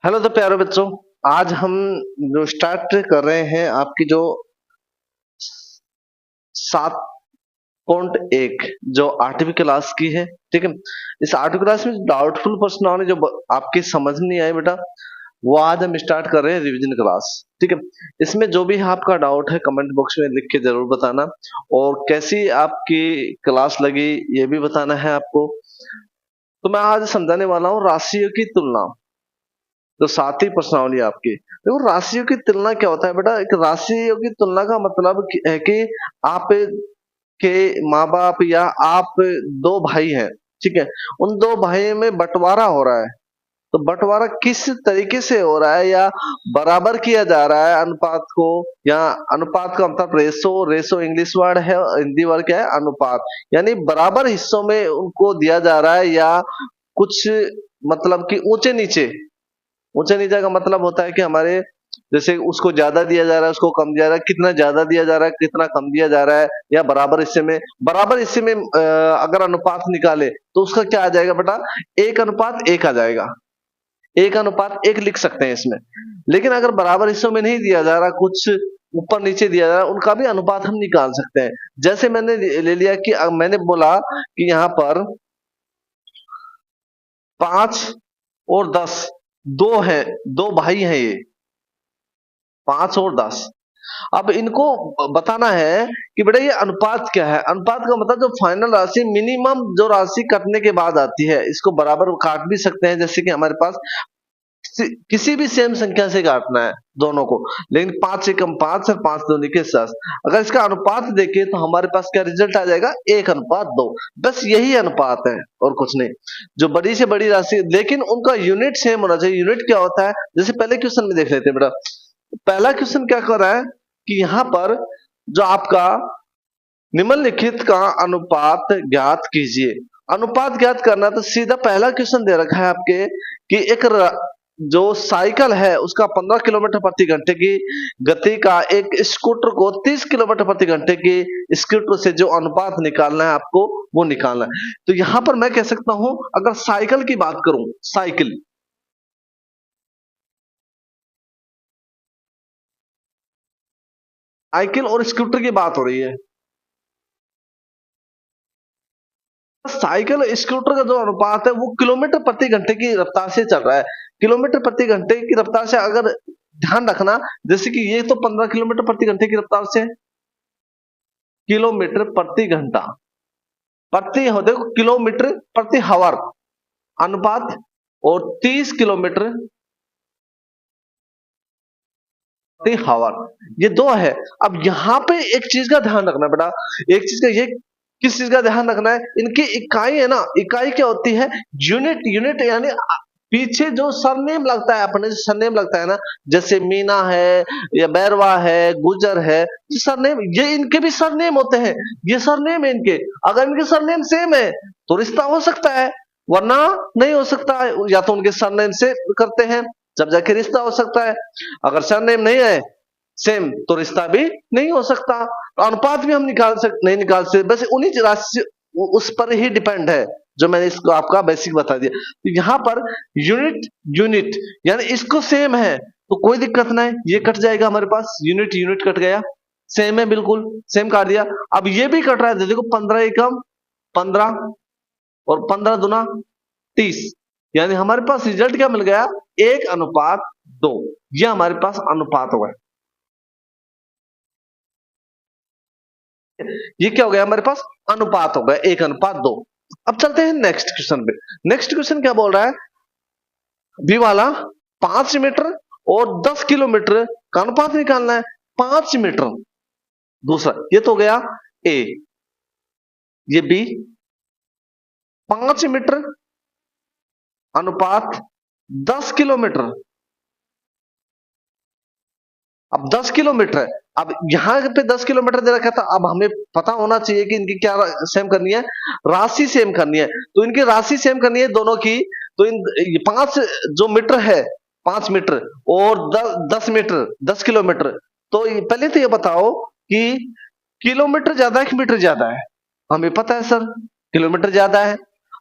Hello तो प्यारे बच्चों, आज हम जो स्टार्ट कर रहे हैं आपकी जो 7.1 जो 8वीं क्लास की है। ठीक है। इस 8वीं क्लास में डाउटफुल प्रश्न आने जो आपकी समझ नहीं आए बेटा, वो आज हम स्टार्ट कर रहे हैं रिवीजन क्लास। ठीक है। इसमें जो भी आपका डाउट है कमेंट बॉक्स में लिख के जरूर बताना, और कैसी आपकी क्लास लगी ये भी बताना है आपको। तो मैं आज समझाने वाला हूँ राशियों की तुलना। तो 7वीं प्रश्नावली आपकी देखो, राशियों की तुलना क्या होता है बेटा। एक राशियों की तुलना का मतलब है कि आप के माँ बाप या आप दो भाई हैं। ठीक है। उन दो भाई में बंटवारा हो रहा है, तो बंटवारा किस तरीके से हो रहा है, या बराबर किया जा रहा है अनुपात को, या अनुपात का मतलब रेशो। रेशो इंग्लिश वर्ड है, हिंदी वर्ड क्या है, अनुपात। यानी बराबर हिस्सों में उनको दिया जा रहा है, या कुछ मतलब कि ऊंचे नीचे। ऊंचा नीचा का मतलब होता है कि हमारे जैसे उसको ज्यादा दिया जा रहा है, उसको कम दिया जा रहा है, कितना ज्यादा दिया जा रहा है, कितना कम दिया जा रहा है, या बराबर हिस्से में अगर अनुपात निकाले तो उसका क्या आ जाएगा बेटा, 1:1 आ जाएगा। 1:1 लिख सकते हैं इसमें। लेकिन अगर बराबर हिस्सों में नहीं दिया जा रहा, कुछ ऊपर नीचे दिया जा रहा है, उनका भी अनुपात हम निकाल सकते हैं। जैसे मैंने ले लिया कि मैंने बोला कि यहाँ पर 5 और 10 दो है, दो भाई हैं ये, 5 और 10। अब इनको बताना है कि बेटा ये अनुपात क्या है। अनुपात का मतलब जो फाइनल राशि, मिनिमम जो राशि कटने के बाद आती है, इसको बराबर काट भी सकते हैं। जैसे कि हमारे पास किसी भी सेम संख्या से काटना है दोनों को, लेकिन 5 से कम 5 और 5×2=10। अगर इसका अनुपात देखें तो हमारे पास क्या रिजल्ट आ जाएगा, 1:2। बस यही अनुपात है और कुछ नहीं। जो बड़ी से बड़ी राशि, लेकिन उनका यूनिट सेम होना चाहिए। यूनिट क्या होता है, जैसे पहले क्वेश्चन में देख लेते हैं बेटा। पहला क्वेश्चन क्या कर रहा है कि यहाँ पर जो आपका निम्नलिखित का अनुपात ज्ञात कीजिए। अनुपात ज्ञात करना तो सीधा पहला क्वेश्चन दे रखा है आपके कि एक जो साइकिल है उसका 15 किलोमीटर प्रति घंटे की गति का एक स्कूटर को 30 किलोमीटर प्रति घंटे की स्कूटर से जो अनुपात निकालना है आपको, वो निकालना है। तो यहां पर मैं कह सकता हूं, अगर साइकिल की बात करूं, साइकिल साइकिल और स्कूटर की बात हो रही है। साइकिल स्कूटर का जो अनुपात है वो किलोमीटर प्रति घंटे की रफ्तार से चल रहा है। किलोमीटर प्रति घंटे की रफ्तार से अगर ध्यान रखना, जैसे कि ये तो 15 किलोमीटर प्रति घंटे की रफ्तार से, किलोमीटर प्रति घंटा प्रति हो, देखो किलोमीटर प्रति हावर अनुपात, और 30 किलोमीटर प्रति हावर, ये दो है। अब यहाँ पे एक चीज का ध्यान रखना बेटा, एक चीज का ये, किस चीज का ध्यान रखना है, इनकी इकाई है ना, इकाई क्या होती है, यूनिट। यूनिट यानी पीछे जो सरनेम लगता है, अपने सरनेम लगता है ना, जैसे मीना है या बैरवा है, गुजर है, ये सरनेम, ये इनके भी सरनेम होते हैं। ये सरनेम है इनके। अगर इनके सरनेम सेम है तो रिश्ता हो सकता है, वरना नहीं हो सकता है। या तो उनके सरनेम से करते हैं जब जाके रिश्ता हो सकता है। अगर सरनेम नहीं है सेम तो रिश्ता भी नहीं हो सकता। तो अनुपात भी हम नहीं निकाल सकते, बस उन्हीं राशि उस पर ही डिपेंड है जो मैंने इसको आपका बेसिक बता दिया। तो यहाँ पर यूनिट यूनिट यानी इसको सेम है तो कोई दिक्कत नहीं, ये कट जाएगा हमारे पास, यूनिट यूनिट कट गया, सेम है, बिल्कुल सेम काट दिया। अब ये भी कट रहा है, देखो 15 एकम 15 और 15×2=30, यानी हमारे पास रिजल्ट क्या मिल गया, 1:2। ये हमारे पास अनुपात हो गया। ये क्या हो गया, हमारे पास अनुपात हो गया 1:2। अब चलते हैं नेक्स्ट क्वेश्चन पे। नेक्स्ट क्वेश्चन क्या बोल रहा है, बी वाला 5 मीटर और 10 किलोमीटर का अनुपात निकालना है। 5 मीटर, दूसरा ये तो हो गया ए, ये बी। 5 मीटर अनुपात 10 किलोमीटर। अब 10 किलोमीटर है, अब यहाँ पे 10 किलोमीटर दे रखा था। अब हमें पता होना चाहिए कि इनकी क्या सेम करनी है, राशि सेम करनी है। तो इनकी राशि सेम करनी है दोनों की। तो इन 5 जो मीटर है, 5 मीटर और 10 मीटर, 10 किलोमीटर। तो पहले तो ये बताओ कि किलोमीटर ज्यादा है कि मीटर ज्यादा है। हमें पता है सर किलोमीटर ज्यादा है,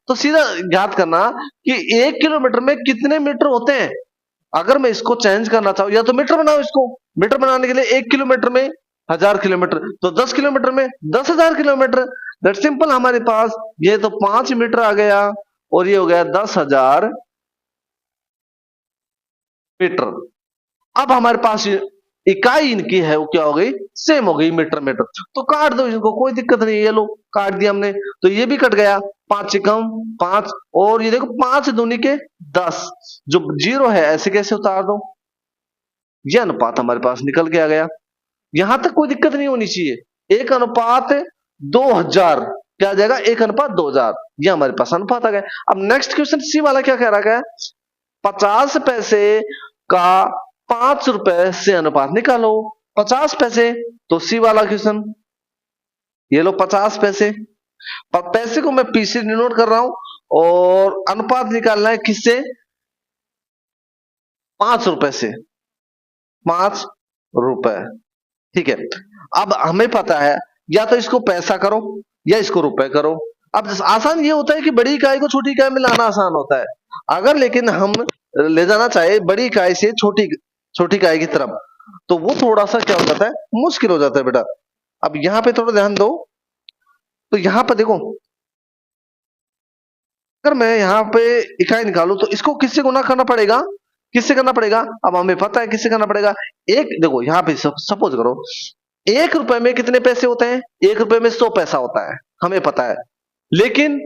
तो सीधा याद करना कि 1 किलोमीटर में कितने मीटर होते हैं, अगर मैं इसको चेंज करना चाहूँ, या तो मीटर बनाओ इसको, मीटर बनाने के लिए 1 किलोमीटर में 1000 किलोमीटर, तो 10 किलोमीटर में 10,000 किलोमीटर। That simple. हमारे पास ये तो 5 मीटर आ गया और ये हो गया 10,000 मीटर। अब हमारे पास इकाई इनकी है वो क्या हो गई, सेम हो गई, मीटर मीटर। तो काट दो इनको, कोई दिक्कत नहीं है। ये लो काट दिया हमने, तो ये भी कट गया, 5 से कम 5, और ये देखो 5 दूनी के 10, जो जीरो है ऐसे कैसे उतार दो, ये अनुपात हमारे पास निकल के आ गया। यहां तक कोई दिक्कत नहीं होनी चाहिए। 1:2000 क्या आ जाएगा, 1:2000, ये हमारे पास अनुपात आ गया। अब नेक्स्ट क्वेश्चन सी वाला क्या कह रहा है, 50 पैसे का 5 रुपए से अनुपात निकालो। 50 पैसे, तो सी वाला क्वेश्चन, ये लो 50 पैसे, पर पैसे को मैं पी से डिनोट कर रहा हूं और अनुपात निकालना है किससे, 5 रुपए से, 5 रुपए। ठीक है। अब हमें पता है या तो इसको पैसा करो या इसको रुपए करो। अब आसान ये होता है कि बड़ी इकाई को छोटी इकाई में लाना आसान होता है। अगर लेकिन हम ले जाना चाहे बड़ी इकाई से छोटी छोटी इकाई की तरफ, तो वो थोड़ा सा क्या हो जाता है, मुश्किल हो जाता है बेटा। अब यहां पे थोड़ा ध्यान दो, तो यहां पर देखो, अगर मैं यहाँ पे इकाई निकालू तो इसको किससे गुना करना पड़ेगा, किससे करना पड़ेगा, अब हमें पता है किससे करना पड़ेगा। एक देखो यहाँ पे सपोज करो 1 रुपए में कितने पैसे होते हैं, 1 रुपए में 100 पैसा होता है, हमें पता है। लेकिन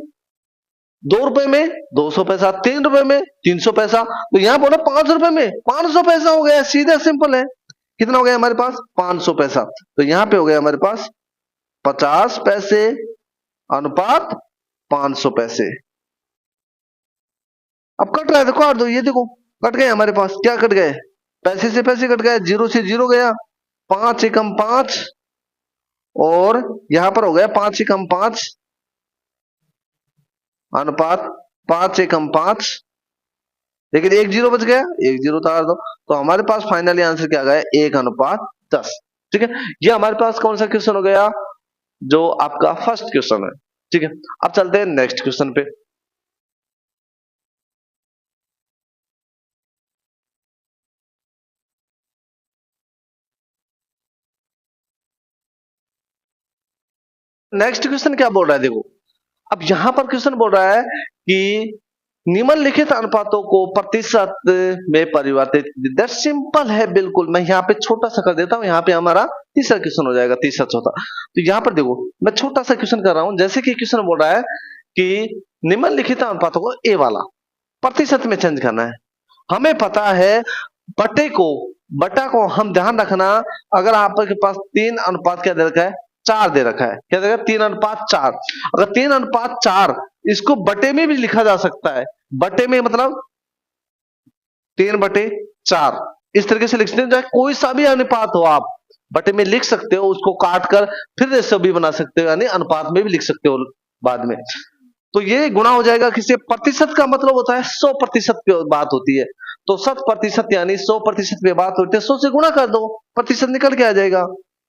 2 रुपए में 200 पैसा, 3 रुपए में 300 पैसा, तो यहाँ बोला 5 रुपए में 500 पैसा हो गया, सीधा सिंपल है। कितना हो गया हमारे पास, 500 पैसा। तो यहाँ पे हो गया हमारे पास 50 पैसे अनुपात 500 पैसे। अब कट रहा है, देखो काट दो, ये देखो कट गए हमारे पास, क्या कट गए, पैसे से पैसे कट गए, जीरो से जीरो गया, 5 से कम 5, और यहां पर हो गया 5 से कम 5 अनुपात 5 से कम 5, लेकिन एक जीरो बच गया, एक जीरो उतार दो, तो हमारे पास फाइनली आंसर क्या गया, 1:10। ठीक है, ये हमारे पास कौन सा क्वेश्चन हो गया, जो आपका फर्स्ट क्वेश्चन है। ठीक है, अब चलते हैं नेक्स्ट क्वेश्चन पे। नेक्स्ट क्वेश्चन क्या बोल रहा है, देखो अब यहां पर क्वेश्चन बोल रहा है कि निम्नलिखित अनुपातों को प्रतिशत में परिवर्तित, दैट सिंपल है बिल्कुल। मैं यहाँ पे छोटा सा कर देता हूँ, यहाँ पे हमारा तीसरा क्वेश्चन हो जाएगा, तीसरा चौथा। तो यहाँ पर देखो मैं छोटा सा क्वेश्चन कर रहा हूं, जैसे कि क्वेश्चन बोल रहा है कि निम्नलिखित अनुपातों को ए वाला प्रतिशत में चेंज करना है। हमें पता है बटे को, बटा को हम ध्यान रखना, अगर आपके पास 3 अनुपात क्या दे रखा है, 4 दे रखा है, क्या देगा 3:4। अगर 3:4 इसको बटे में भी लिखा जा सकता है, बटे में मतलब 3/4, इस तरीके से लिख सकते हैं। कोई सा भी अनुपात हो आप बटे में लिख सकते हो, उसको काट कर फिर रेशो भी बना सकते हो, यानी अनुपात में भी लिख सकते हो बाद में। तो ये गुणा हो जाएगा किसी, प्रतिशत का मतलब होता है 100% की बात होती है, तो 100% यानी 100% पे बात होती है, 100 से गुणा कर दो, प्रतिशत निकल के आ जाएगा।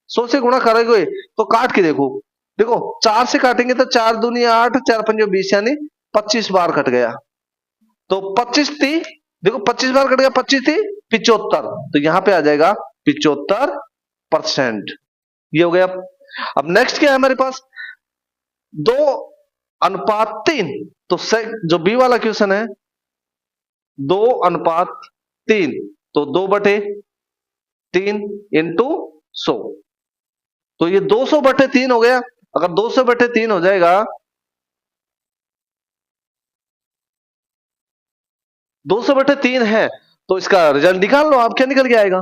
100 से गुणा करोगे तो काट के देखो, देखो 4 से काटेंगे तो 4 दूनी 8, 4 पंजे 20, यानी 25 बार कट गया। तो 25 थी, देखो 25 बार कट गया, 25 थी 75, तो यहां पे आ जाएगा 75%। ये हो गया। अब नेक्स्ट क्या है हमारे पास, 2:3, तो जो बी वाला क्वेश्चन है 2:3, तो 2/3 इंटू 100, तो ये 200/3 हो गया। अगर 200/3 हो जाएगा, 200/3 है, तो इसका रिजल्ट निकाल लो आप, क्या निकल के आएगा,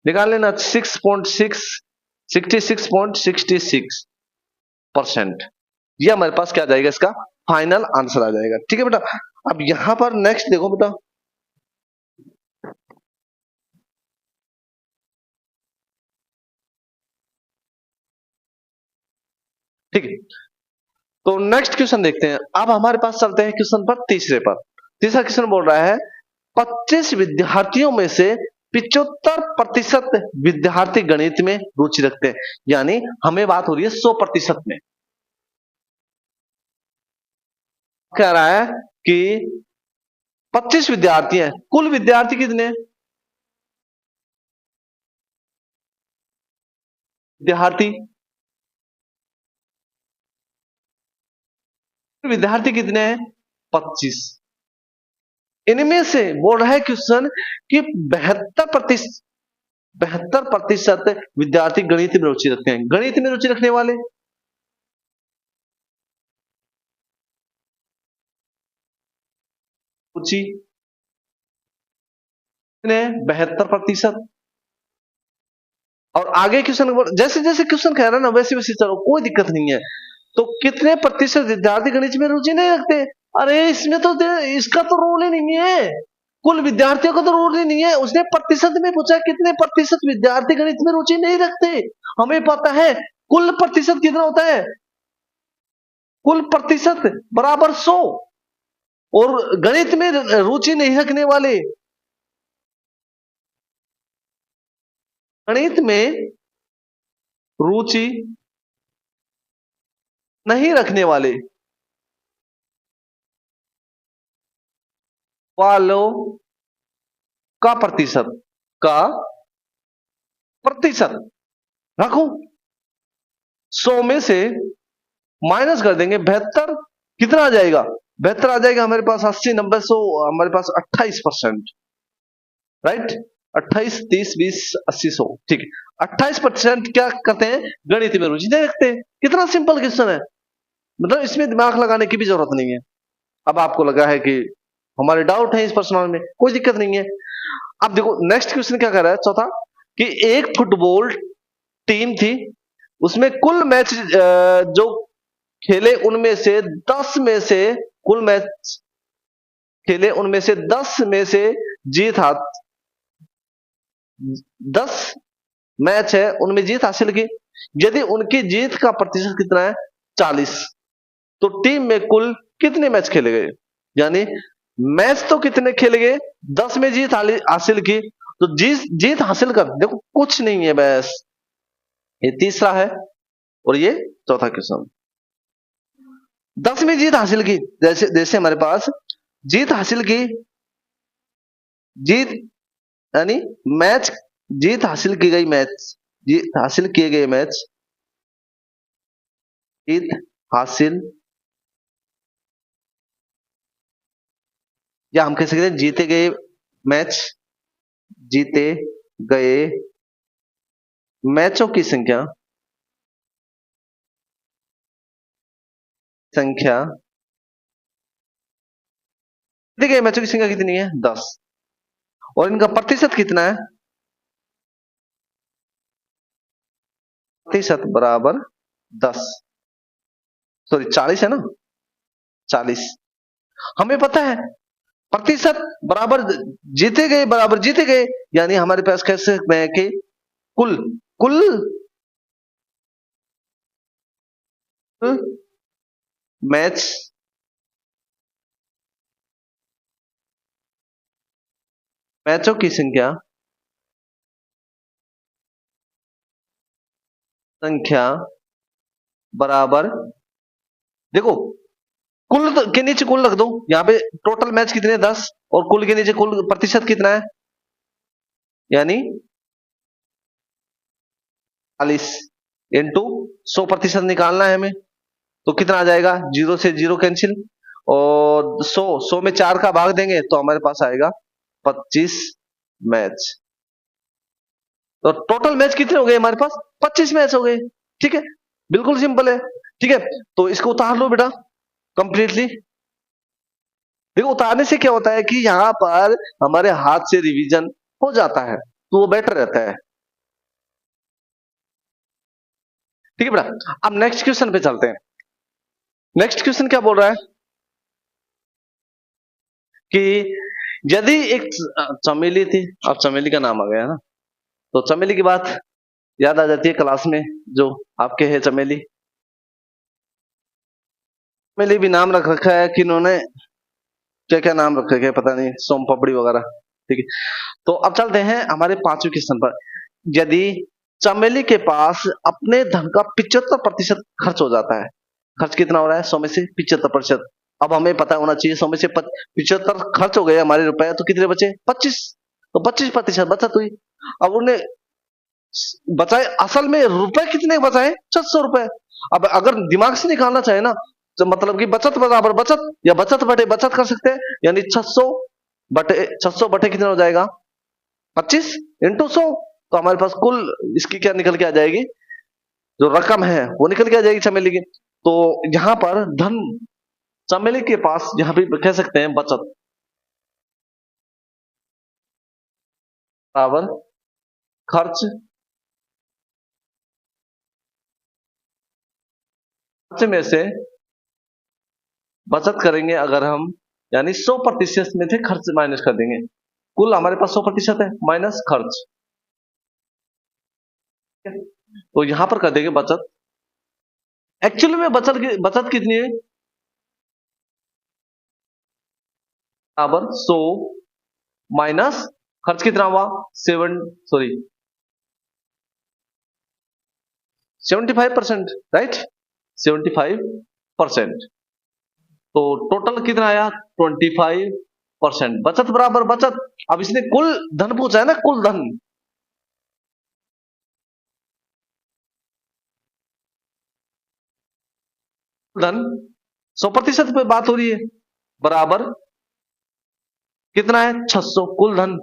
निकाल लेना, 66.66%। ये हमारे पास क्या आ जाएगा, इसका फाइनल आंसर आ जाएगा। ठीक है बेटा। अब यहां पर नेक्स्ट देखो बेटा, ठीक है, तो नेक्स्ट क्वेश्चन देखते हैं। अब हमारे पास चलते हैं क्वेश्चन पर, तीसरे पर। तीसरा क्वेश्चन बोल रहा है 25 विद्यार्थियों में से 75% विद्यार्थी गणित में रुचि रखते हैं, यानी हमें बात हो रही है 100% में। कह रहा है कि 25 विद्यार्थी हैं, कुल विद्यार्थी कितने हैं? विद्यार्थी विद्यार्थी कितने हैं? 25। इनमें से बोल रहा है क्वेश्चन कि 72% विद्यार्थी गणित में रुचि रखते हैं। गणित में रुचि रखने वाले रुचि 72%। और आगे क्वेश्चन जैसे जैसे क्वेश्चन कह रहा है ना वैसे वैसे चलो, कोई दिक्कत नहीं है। तो कितने प्रतिशत विद्यार्थी गणित में रुचि नहीं रखते? अरे इसमें तो इसका तो रोल ही नहीं है, कुल विद्यार्थियों का तो रोल ही नहीं है। उसने प्रतिशत में पूछा कितने प्रतिशत विद्यार्थी गणित में रुचि नहीं रखते। हमें पता है कुल प्रतिशत कितना होता है, कुल प्रतिशत बराबर 100। और गणित में रुचि नहीं रखने वाले, गणित में रुचि नहीं रखने वाले वालों का प्रतिशत रखो 100 में से माइनस कर देंगे 72, कितना आ जाएगा? 72 आ जाएगा हमारे पास 80, 90, 100, हमारे पास 28%, राइट। 28, 30, 20, 80, 100, ठीक है। 28% क्या करते हैं? गणित में रुचि नहीं रखते। कितना सिंपल क्वेश्चन है, मतलब इसमें दिमाग लगाने की भी जरूरत नहीं है। अब आपको लगा है कि हमारे डाउट है इस प्रश्न में, कोई दिक्कत नहीं है। अब देखो नेक्स्ट क्वेश्चन क्या कर रहा है, चौथा, कि एक फुटबॉल टीम थी, उसमें कुल मैच जो खेले उनमें से 10 में से कुल मैच खेले उनमें से 10 में से जीत 10 मैच है उनमें जीत हासिल की। यदि उनकी जीत का प्रतिशत कितना है? 40, तो टीम में कुल कितने मैच खेले गए? यानी मैच तो कितने खेले गए? 10 में जीत हासिल की, तो जीत हासिल कर, देखो कुछ नहीं है बस। ये तीसरा है और ये चौथा क्वेश्चन। 10 में जीत हासिल की, जैसे जैसे हमारे पास जीत हासिल की, जीत यानी मैच, जीत हासिल की गई मैच, जीत हासिल किए गए मैच, जीत हासिल, या हम कह सकते हैं जीते गए मैच, जीते गए मैचों की संख्या जीते गए मैचों की संख्या कितनी है? 10। और इनका प्रतिशत कितना है? प्रतिशत बराबर 10, सॉरी 40 है ना, 40। हमें पता है प्रतिशत बराबर जीते गए बराबर जीते गए, यानी हमारे पास कह सकते हैं कि कुल कुल मैच मैचों की संख्या बराबर, देखो कुल के नीचे कुल रख दो, यहां पे टोटल मैच कितने 10, और कुल के नीचे कुल प्रतिशत कितना है, यानी 40 इंटू 100% निकालना है हमें, तो कितना आ जाएगा? 0 से 0 कैंसिल, और 100 में 4 का भाग देंगे तो हमारे पास आएगा 25 मैच। तो टोटल मैच कितने हो गए हमारे पास? 25 मैच हो गए, ठीक है, बिल्कुल सिंपल है, ठीक है। तो इसको उतार लो बेटा कंप्लीटली। देखो उतारने से क्या होता है कि यहां पर हमारे हाथ से रिवीजन हो जाता है, तो वो बेटर रहता है, ठीक है बेटा। अब नेक्स्ट क्वेश्चन पे चलते हैं। नेक्स्ट क्वेश्चन क्या बोल रहा है कि यदि एक चमेली थी, अब चमेली का नाम आ गया है ना, तो चमेली की बात याद आ जाती है क्लास में, जो आपके है चमेली। चमेली भी नाम रख रखा है कि इन्होंने क्या क्या नाम रख रखे पता नहीं, सोम पापड़ी वगैरह, ठीक है। तो अब चलते हैं हमारे पांचवें क्वेश्चन पर। यदि चमेली के पास अपने धन का 75% खर्च हो जाता है, खर्च कितना हो रहा है? 100 में से 75%, अब हमें पता होना चाहिए 100 में से 75 खर्च हो गए हमारे रुपए, तो कितने बचे? 25। तो 25% बचत हुई। अब उन्हें बचाए, असल में रुपए कितने बचाए? 600 रुपए। अब अगर दिमाग से निकालना चाहे ना, तो मतलब कि बचत बराबर बचत या बचत बटे बचत कर सकते हैं, यानी 600 बटे कितना हो जाएगा? 25 इंटू 100। तो हमारे पास कुल इसकी क्या निकल के आ जाएगी? जो रकम है वो निकल के आ जाएगी चमेली की। तो यहां पर धन चमेली के पास, यहां पे कह सकते हैं बचत बराबर खर्च। खर्च में से बचत करेंगे अगर हम, यानी 100% में से खर्च माइनस कर देंगे। कुल हमारे पास 100% है, माइनस खर्च। तो यहां पर कर देंगे बचत। एक्चुअली में बचत कितनी है? बराबर 100 माइनस खर्च कितना हुआ? 75%, राइट? 75%। तो टोटल कितना आया? 25%। बचत बराबर बचत। अब इसने कुल धन पूछा है ना, कुल धन। धन 100% पे बात हो रही है, बराबर कितना है? 600 कुल धन।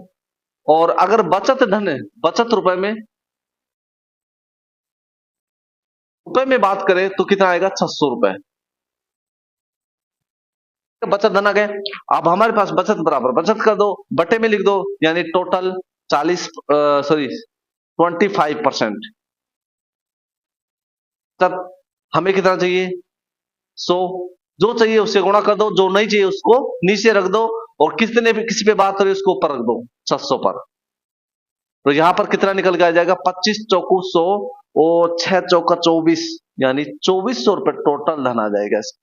और अगर बचत धन है, बचत रुपए में बात करें तो कितना आएगा? 600 रुपए। बचत धन आ गए। अब हमारे पास बचत बराबर बचत कर दो, बटे में लिख दो, यानी टोटल 25%। तब हमें कितना चाहिए? 100। जो चाहिए उससे गुणा कर दो, जो नहीं चाहिए उसको नीचे रख दो, और किसने भी किसी पे बात हो रही है उसको ऊपर रख दो, 600 पर। तो यहां पर कितना निकल के आ जाएगा? 25 चौकू 100 और 6 चौका 24, यानी 2400 रुपए टोटल धन आ जाएगा इसका।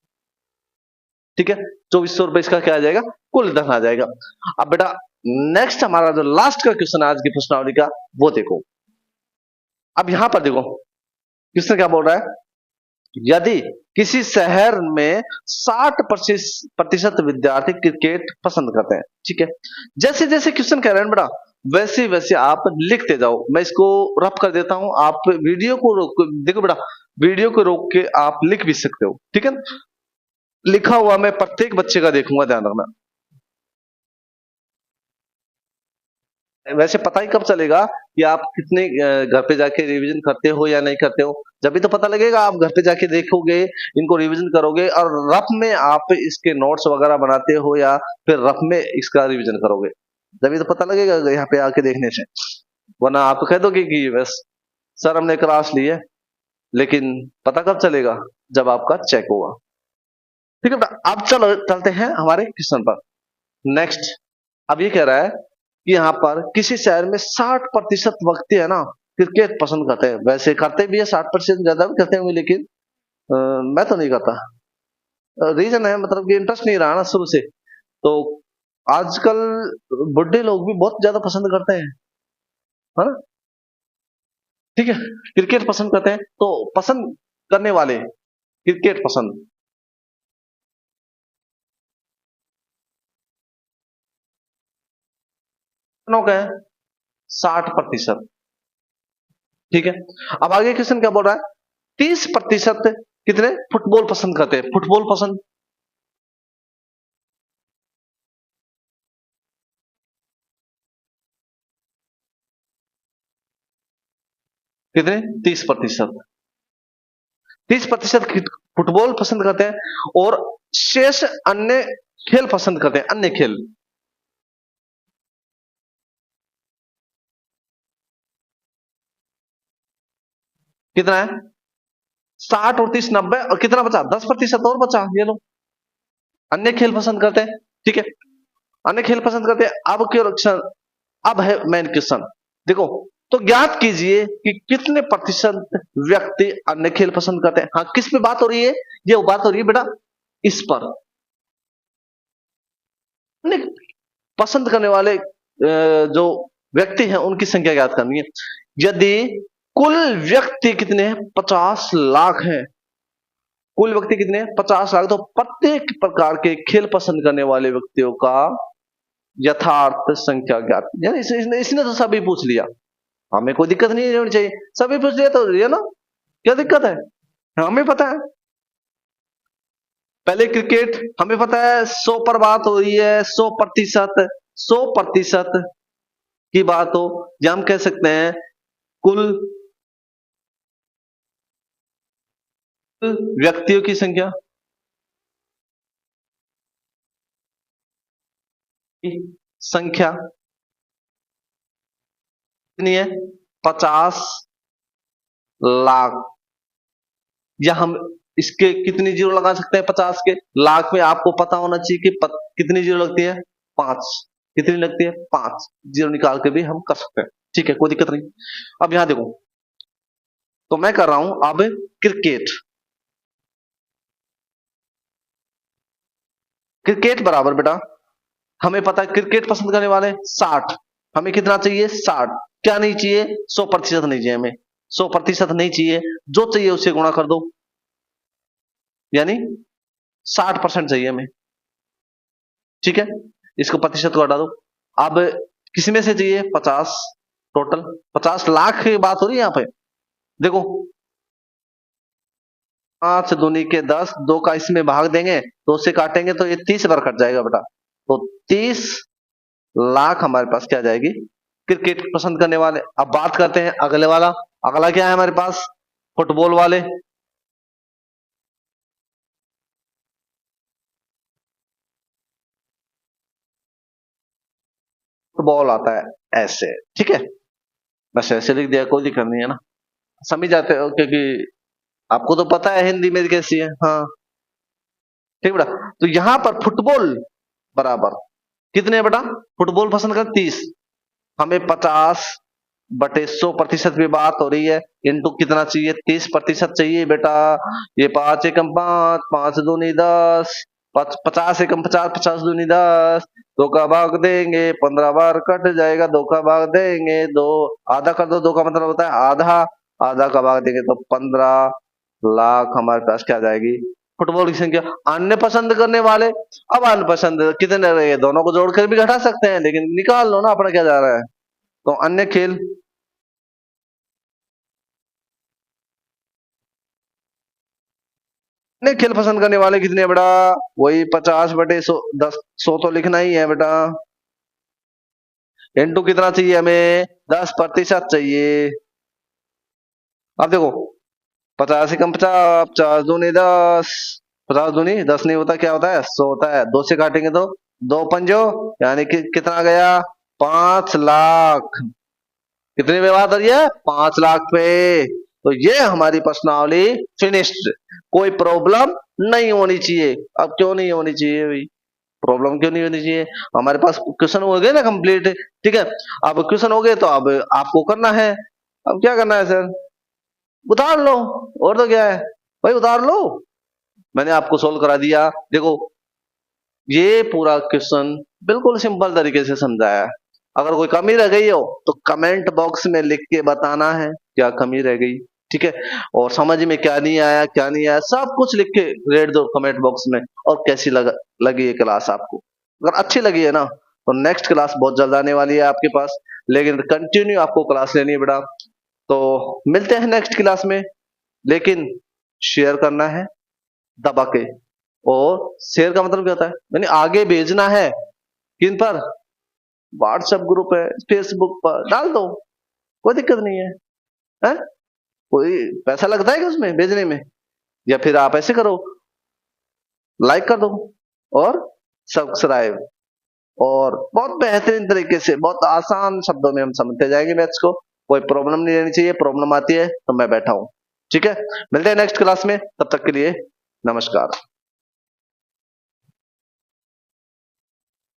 ठीक है, 2400 रुपए इसका क्या आ जाएगा? कुल धन आ जाएगा। अब बेटा नेक्स्ट हमारा जो लास्ट का क्वेश्चन है आज की प्रश्नावली का, वो देखो। अब यहां पर देखो क्वेश्चन क्या बोल रहा है। यदि किसी शहर में 60% विद्यार्थी क्रिकेट पसंद करते हैं, ठीक है, जैसे जैसे क्वेश्चन कह रहे हैं बेटा, वैसे वैसे आप लिखते जाओ। मैं इसको रफ कर देता हूं, आप वीडियो को रोक, देखो बेटा, वीडियो को रोक के आप लिख भी सकते हो, ठीक है। लिखा हुआ मैं प्रत्येक बच्चे का देखूंगा, ध्यान रखना। वैसे पता ही कब चलेगा कि आप कितने घर पे जाके रिवीजन करते हो या नहीं करते हो? जब भी तो पता लगेगा, आप घर पे जाके देखोगे, इनको रिवीजन करोगे, और रफ में आप इसके नोट्स वगैरह बनाते हो या फिर रफ में इसका रिवीजन करोगे, जब भी तो पता लगेगा यहाँ पे आके देखने से। वरना आप कह दोगे कि बस सर हमने क्लास ली है, लेकिन पता कब चलेगा? जब आपका चेक होगा। ठीक है बेटा, अब चलो चलते हैं हमारे क्वेश्चन पर। नेक्स्ट, अब ये कह रहा है कि यहाँ पर किसी शहर में 60% व्यक्ति है ना क्रिकेट पसंद करते हैं। वैसे करते भी है, 60% ज्यादा भी करते होंगे, लेकिन मैं तो नहीं करता। रीजन है मतलब कि इंटरेस्ट नहीं रहा ना शुरू से। तो आजकल बुढ़े लोग भी बहुत ज्यादा पसंद करते हैं, है ना? ठीक है, क्रिकेट पसंद करते हैं, तो पसंद करने वाले क्रिकेट पसंद कितनों का है? 60%। ठीक है, अब आगे क्वेश्चन क्या बोल रहा है? 30% कितने फुटबॉल पसंद करते हैं? फुटबॉल पसंद कितने? 30%। 30% फुटबॉल पसंद करते हैं, और शेष अन्य खेल पसंद करते हैं, अन्य खेल। कितना है? 60 और 30 90, और कितना बचा? 10% और बचा, ये लो। अन्य खेल पसंद करते हैं, ठीक है, अन्य खेल पसंद करते हैं। अब क्वेश्चन, अब है मेन क्वेश्चन, देखो। तो ज्ञात कीजिए कि कितने प्रतिशत व्यक्ति अन्य खेल पसंद करते हैं। हाँ, किस पे बात हो रही है? ये बात हो रही है बेटा इस पर, अन्य पसंद करने वाले जो व्यक्ति हैं उनकी संख्या ज्ञात करनी है। यदि कुल व्यक्ति कितने हैं? 50 लाख हैं। कुल व्यक्ति कितने हैं? 50 लाख। तो प्रत्येक प्रकार के खेल पसंद करने वाले व्यक्तियों का यथार्थ संख्या ज्ञात। यानी इसने तो सभी पूछ लिया, हमें कोई दिक्कत नहीं होनी चाहिए, सभी पूछ लिया तो ये ना, क्या दिक्कत है, हमें पता है। पहले क्रिकेट हमें पता है 100 पर बात हो रही है, 100% की बात हो, या हम कह सकते हैं कुल व्यक्तियों की संख्या कितनी है? 50 लाख। या हम इसके कितनी जीरो लगा सकते हैं? 50 के लाख में आपको पता होना चाहिए कि कितनी जीरो लगती है? 5। कितनी लगती है? 5 जीरो निकाल के भी हम कर सकते हैं, ठीक है, कोई दिक्कत नहीं। अब यहां देखो, तो मैं कर रहा हूं अब क्रिकेट। क्रिकेट बराबर बेटा, हमें पता है क्रिकेट पसंद करने वाले 60, हमें कितना चाहिए? 60। क्या नहीं चाहिए? 100% नहीं चाहिए हमें, 100% नहीं चाहिए, जो चाहिए उससे गुणा कर दो, यानी 60% चाहिए हमें, ठीक है, इसको प्रतिशत को हटा दो। अब किसी में से चाहिए? 50, टोटल 50 लाख की बात हो रही है यहां पे। देखो 5 दूनी के 10, 2 का इसमें भाग देंगे, 2 से काटेंगे तो ये 30 बार कट जाएगा बेटा। तो 30 लाख हमारे पास क्या जाएगी? क्रिकेट पसंद करने वाले। अब बात करते हैं अगले वाला। अगला क्या है हमारे पास? फुटबॉल वाले। फुटबॉल आता है ऐसे, ठीक है, बस ऐसे लिख दिया, कोई दिक्कत नहीं है ना, समझ जाते हो, क्योंकि आपको तो पता है हिंदी में कैसी है। हाँ ठीक बेटा। तो यहां पर फुटबॉल बराबर कितने है बेटा? फुटबॉल पसंद कर 30, हमें 50/100% भी बात हो रही है, इनटू कितना चाहिए? 30% चाहिए बेटा। ये 5 एकम 5, 5 दूनी 10, 50 एकम 50, 50 दूनी 10, 2 का भाग देंगे, 15 बार कट जाएगा, 2 का भाग देंगे, 2 आधा कर दो, 2 का मतलब होता है आधा, आधा का भाग देंगे तो 15 लाख हमारे पास क्या जाएगी? फुटबॉल की संख्या। अन्य पसंद करने वाले, अब अन्य पसंद कितने रहे? दोनों को जोड़कर भी घटा सकते हैं, लेकिन निकाल लो ना अपना क्या जा रहा है। तो अन्य खेल, अन्य खेल पसंद करने वाले कितने बेटा? वही 50/100, 10, 100 तो लिखना ही है बेटा। इनटू कितना चाहिए हमें? 10% चाहिए। अब देखो 50 एकम 50, 50 दूनी 10, 50 दूनी 10 नहीं होता, क्या होता है? 100 होता है। 2 से काटेंगे तो 2 पंजो, यानी कि कितना गया? 5 लाख। कितनी पे बात हो रही है? 5 लाख पे। तो ये हमारी प्रश्नावली फिनिश्ड, कोई प्रॉब्लम नहीं होनी चाहिए। अब क्यों नहीं होनी चाहिए भाई? प्रॉब्लम क्यों नहीं होनी चाहिए? हमारे पास क्वेश्चन हो गए ना कंप्लीट, ठीक है। अब क्वेश्चन हो गए तो अब आपको करना है, अब क्या करना है सर? उतार लो, और तो क्या है भाई, उतार लो। मैंने आपको सोल्व करा दिया। देखो ये पूरा क्वेश्चन बिल्कुल सिंपल तरीके से समझाया है। अगर कोई कमी रह गई हो तो कमेंट बॉक्स में लिख के बताना है क्या कमी रह गई, ठीक है। और समझ में क्या नहीं आया, क्या नहीं आया, सब कुछ लिख के रेट दो कमेंट बॉक्स में। और कैसी लगी ये क्लास आपको? अगर अच्छी लगी है ना तो नेक्स्ट क्लास बहुत जल्द आने वाली है आपके पास, लेकिन कंटिन्यू आपको क्लास लेनी है बेटा। तो मिलते हैं नेक्स्ट क्लास में, लेकिन शेयर करना है दबा के। और शेयर का मतलब क्या होता है? यानी आगे भेजना है, किन पर? व्हाट्सएप ग्रुप है, फेसबुक पर डाल दो, कोई दिक्कत नहीं है, है? कोई पैसा लगता है क्या उसमें भेजने में? या फिर आप ऐसे करो, लाइक कर दो और सब्सक्राइब, और बहुत बेहतरीन तरीके से, बहुत आसान शब्दों में हम समझते जाएंगे मैथ्स को। कोई प्रॉब्लम नहीं रहनी चाहिए, प्रॉब्लम आती है तो मैं बैठा हूं, ठीक है। मिलते हैं नेक्स्ट क्लास में, तब तक के लिए नमस्कार।